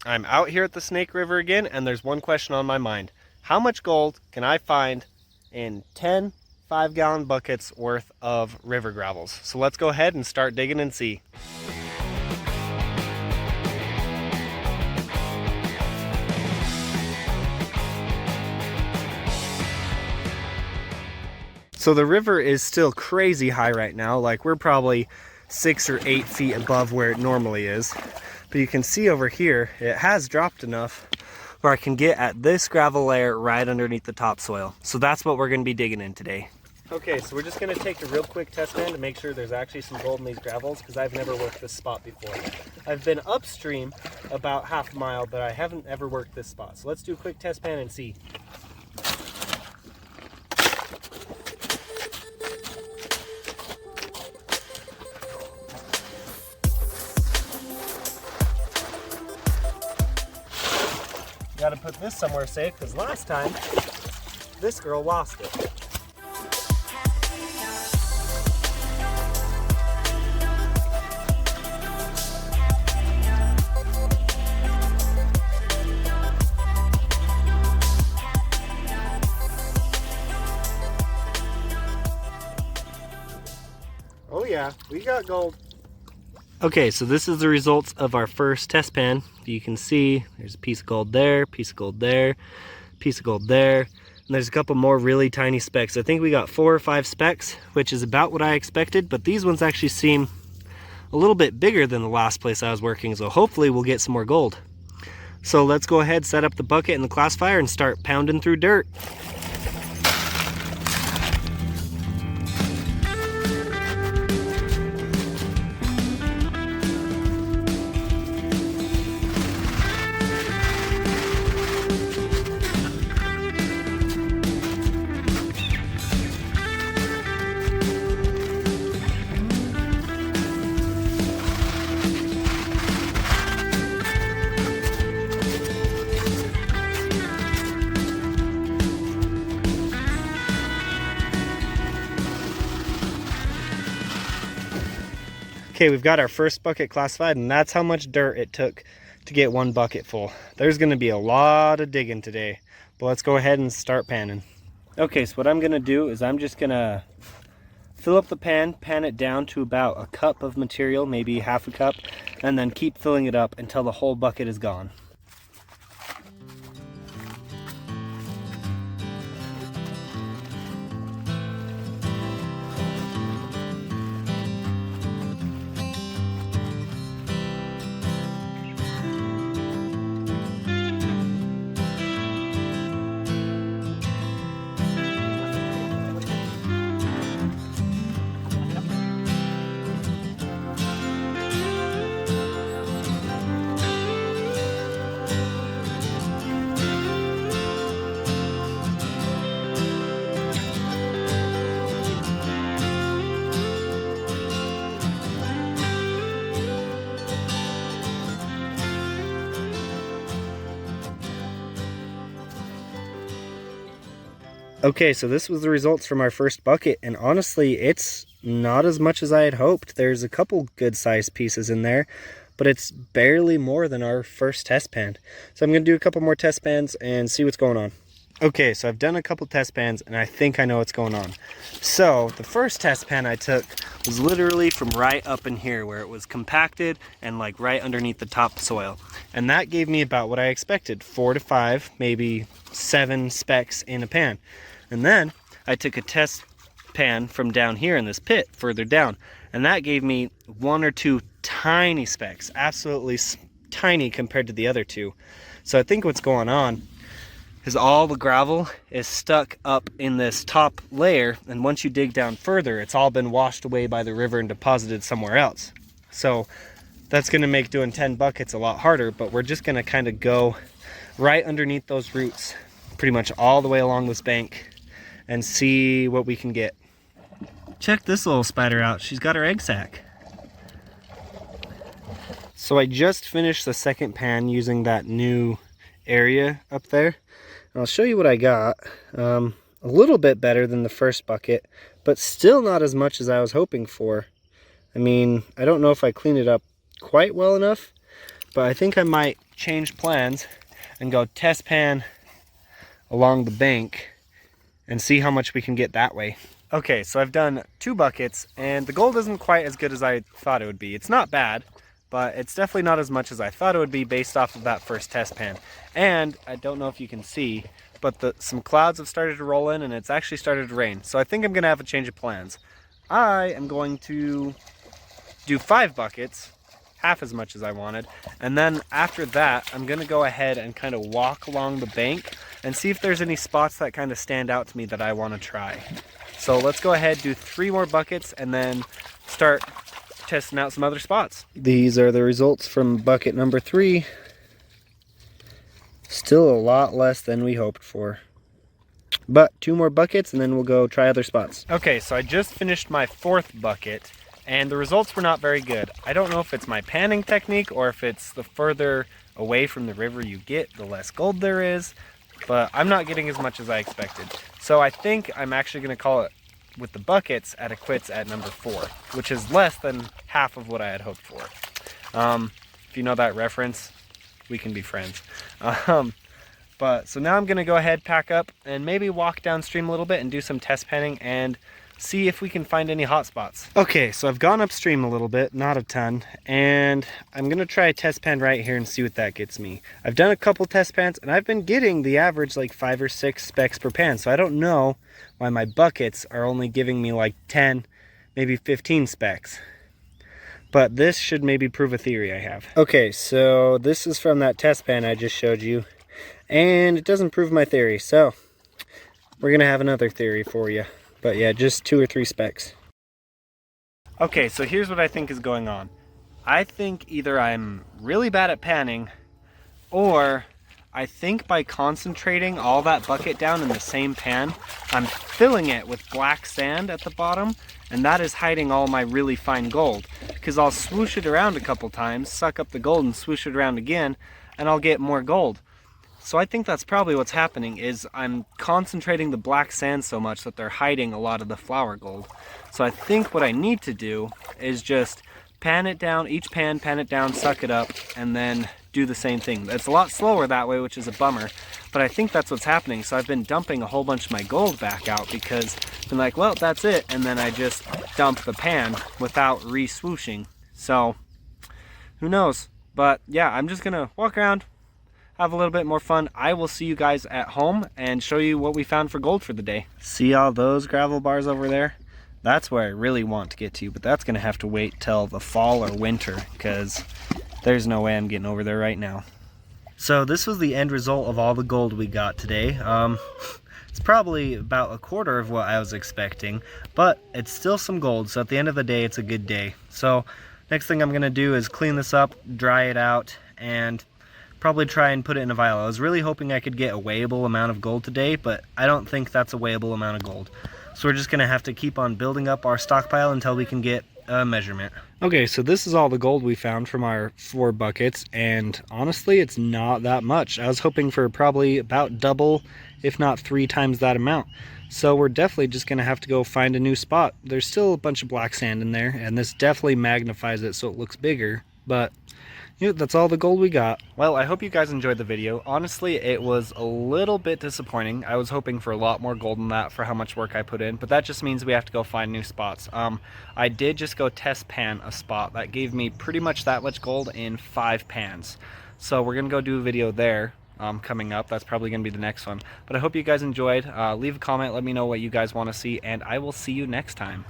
I'm out here at the Snake River again, and there's one question on my mind. How much gold can I find in 10 5-gallon buckets worth of river gravels? So let's go ahead and start digging and see. So the river is still crazy high right now. Like, we're probably 6 or 8 feet above where it normally is. But you can see over here, it has dropped enough where I can get at this gravel layer right underneath the topsoil. So that's what we're gonna be digging in today. Okay, so we're just gonna take a real quick test pan to make sure there's actually some gold in these gravels, because I've never worked this spot before. I've been upstream about half a mile, but I haven't ever worked this spot. So let's do a quick test pan and see. Gotta put this somewhere safe, because last time this girl lost it. Oh yeah, we got gold. Okay, so this is the results of our first test pan. You can see there's a piece of gold there, piece of gold there, piece of gold there, and there's a couple more really tiny specks. I think we got 4 or 5 specks, which is about what I expected, but these ones actually seem a little bit bigger than the last place I was working, so hopefully we'll get some more gold. So let's go ahead, set up the bucket and the classifier and start pounding through dirt. Okay, we've got our first bucket classified, and that's how much dirt it took to get one bucket full. There's gonna be a lot of digging today, but let's go ahead and start panning. Okay, so what I'm gonna do is I'm just gonna fill up the pan it down to about a cup of material, maybe half a cup, and then keep filling it up until the whole bucket is gone. Okay, so this was the results from our first bucket, and honestly, it's not as much as I had hoped. There's a couple good sized pieces in there, but it's barely more than our first test pan. So I'm gonna do a couple more test pans and see what's going on. Okay, so I've done a couple test pans and I think I know what's going on. So the first test pan I took was literally from right up in here where it was compacted and like right underneath the topsoil. And that gave me about what I expected, 4 to 5, maybe 7 specks in a pan. And then I took a test pan from down here in this pit further down, and that gave me 1 or 2 tiny specks, absolutely tiny compared to the other 2. So I think what's going on is all the gravel is stuck up in this top layer, and once you dig down further, it's all been washed away by the river and deposited somewhere else. So that's gonna make doing 10 buckets a lot harder, but we're just gonna kind of go right underneath those roots, pretty much all the way along this bank, and see what we can get. Check this little spider out. She's got her egg sac. So I just finished the second pan using that new area up there. And I'll show you what I got. A little bit better than the first bucket, but still not as much as I was hoping for. I mean, I don't know if I cleaned it up quite well enough, but I think I might change plans and go test pan along the bank and see how much we can get that way. Okay, so I've done 2 buckets and the gold isn't quite as good as I thought it would be. It's not bad, but it's definitely not as much as I thought it would be based off of that first test pan. And I don't know if you can see, but some clouds have started to roll in and it's actually started to rain. So I think I'm gonna have a change of plans. I am going to do 5 buckets, half as much as I wanted, and then after that I'm gonna go ahead and kind of walk along the bank and see if there's any spots that kind of stand out to me that I want to try. So let's go ahead, do 3 more buckets, and then start testing out some other spots. These are the results from bucket number 3. Still a lot less than we hoped for, but 2 more buckets and then we'll go try other spots. Okay, so I just finished my 4th bucket and the results were not very good. I don't know if it's my panning technique or if it's the further away from the river you get, the less gold there is, but I'm not getting as much as I expected. So I think I'm actually going to call it with the buckets at a quits at number 4, which is less than half of what I had hoped for. If you know that reference, we can be friends. But so now I'm going to go ahead, pack up, and maybe walk downstream a little bit and do some test panning and see if we can find any hot spots. Okay, so I've gone upstream a little bit, not a ton, and I'm gonna try a test pan right here and see what that gets me. I've done a couple test pans and I've been getting the average like 5 or 6 specks per pan, so I don't know why my buckets are only giving me like 10, maybe 15 specks. But this should maybe prove a theory I have. Okay, so this is from that test pan I just showed you, and it doesn't prove my theory, so we're gonna have another theory for you. But yeah, just 2 or 3 specks. Okay, so here's what I think is going on. I think either I'm really bad at panning, or I think by concentrating all that bucket down in the same pan, I'm filling it with black sand at the bottom, and that is hiding all my really fine gold. Because I'll swoosh it around a couple times, suck up the gold and swoosh it around again, and I'll get more gold. So I think that's probably what's happening, is I'm concentrating the black sand so much that they're hiding a lot of the flour gold. So I think what I need to do is just pan it down, each pan it down, suck it up, and then do the same thing. It's a lot slower that way, which is a bummer, but I think that's what's happening. So I've been dumping a whole bunch of my gold back out because I've been like, well, that's it, and then I just dump the pan without re-swooshing. So who knows? But yeah, I'm just gonna walk around, have a little bit more fun. I will see you guys at home and show you what we found for gold for the day. See all those gravel bars over there? That's where I really want to get to, but that's gonna have to wait till the fall or winter because there's no way I'm getting over there right now. So this was the end result of all the gold we got today. It's probably about a quarter of what I was expecting, but it's still some gold, so at the end of the day, it's a good day. So next thing I'm gonna do is clean this up, dry it out, and probably try and put it in a vial. I was really hoping I could get a weighable amount of gold today, but I don't think that's a weighable amount of gold. So we're just gonna have to keep on building up our stockpile until we can get a measurement. Okay, so this is all the gold we found from our 4 buckets, and honestly, it's not that much. I was hoping for probably about double, if not 3 times that amount. So we're definitely just gonna have to go find a new spot. There's still a bunch of black sand in there, and this definitely magnifies it so it looks bigger, but yeah, that's all the gold we got. Well, I hope you guys enjoyed the video. Honestly, it was a little bit disappointing. I was hoping for a lot more gold than that for how much work I put in, but that just means we have to go find new spots. I did just go test pan a spot that gave me pretty much that much gold in 5 pans. So we're gonna go do a video there coming up. That's probably gonna be the next one. But I hope you guys enjoyed. Leave a comment, let me know what you guys wanna see, and I will see you next time.